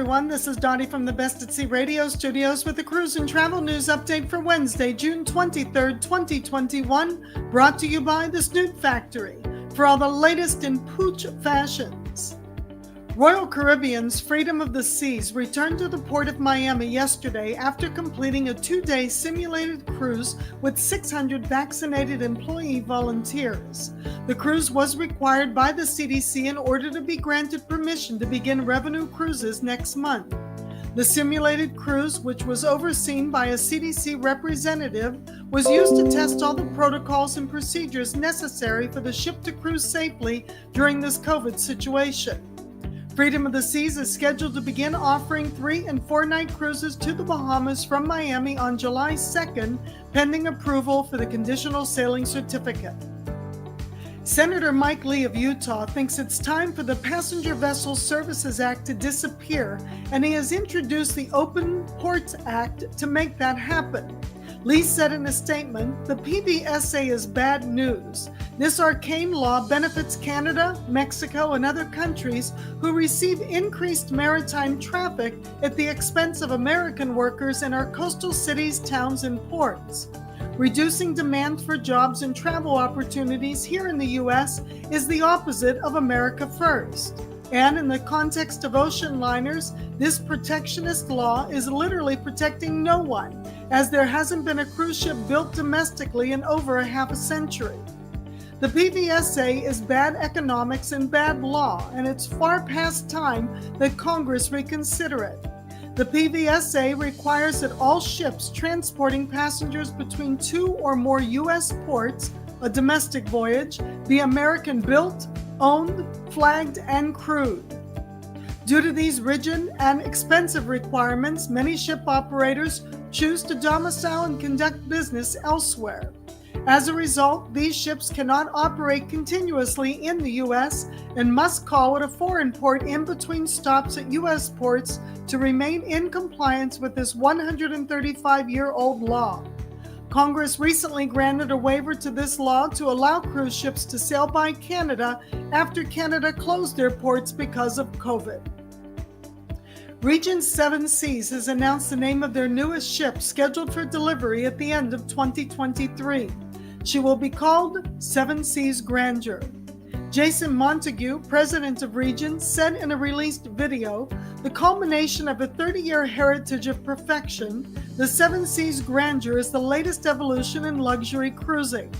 everyone. This is Dottie from the Best at Sea Radio Studios with the Cruise and Travel News Update for Wednesday, June 23rd, 2021, brought to you by the Snoot Factory for all the latest in pooch fashions. Royal Caribbean's Freedom of the Seas returned to the port of Miami yesterday after completing a 2-day simulated cruise with 600 vaccinated employee volunteers. The cruise was required by the CDC in order to be granted permission to begin revenue cruises next month. The simulated cruise, which was overseen by a CDC representative, was used to test all the protocols and procedures necessary for the ship to cruise safely during this COVID situation. Freedom of the Seas is scheduled to begin offering 3- and 4-night cruises to the Bahamas from Miami on July 2nd, pending approval for the conditional sailing certificate. Senator Mike Lee of Utah thinks it's time for the Passenger Vessel Services Act to disappear, and he has introduced the Open Ports Act to make that happen. Lee said in a statement, "The PVSA is bad news. This arcane law benefits Canada, Mexico, and other countries who receive increased maritime traffic at the expense of American workers in our coastal cities, towns, and ports. Reducing demand for jobs and travel opportunities here in the U.S. is the opposite of America First. And in the context of ocean liners, this protectionist law is literally protecting no one, as there hasn't been a cruise ship built domestically in over a half a century. The PVSA is bad economics and bad law, and it's far past time that Congress reconsider it. The PVSA requires that all ships transporting passengers between 2 or more U.S. ports, a domestic voyage, be American-built, owned, flagged, and crewed. Due to these rigid and expensive requirements, many ship operators choose to domicile and conduct business elsewhere. As a result, these ships cannot operate continuously in the U.S. and must call at a foreign port in between stops at U.S. ports to remain in compliance with this 135-year-old law. Congress recently granted a waiver to this law to allow cruise ships to sail by Canada after Canada closed their ports because of COVID. Regent Seven Seas has announced the name of their newest ship scheduled for delivery at the end of 2023. She will be called Seven Seas Grandeur. Jason Montague, president of Regent, said in a released video, "The culmination of a 30-year heritage of perfection, the Seven Seas Grandeur is the latest evolution in luxury cruising.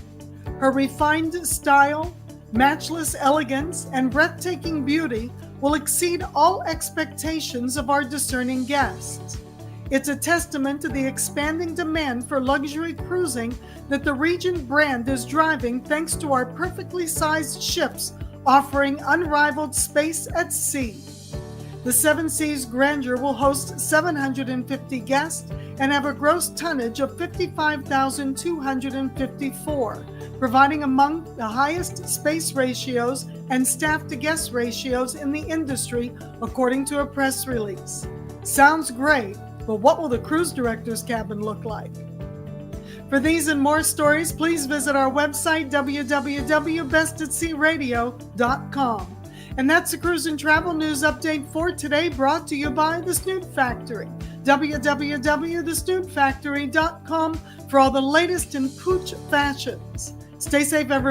Her refined style, matchless elegance, and breathtaking beauty will exceed all expectations of our discerning guests. It's a testament to the expanding demand for luxury cruising that the Regent brand is driving thanks to our perfectly sized ships offering unrivaled space at sea. The Seven Seas Grandeur will host 750 guests and have a gross tonnage of 55,254, providing among the highest space ratios and staff-to-guest ratios in the industry, according to a press release." Sounds great, but what will the cruise director's cabin look like? For these and more stories, please visit our website, www.bestatsearadio.com. And that's the Cruise and Travel News Update for today, brought to you by the Snoot Factory. www.thesnootfactory.com for all the latest in pooch fashions. Stay safe, everyone.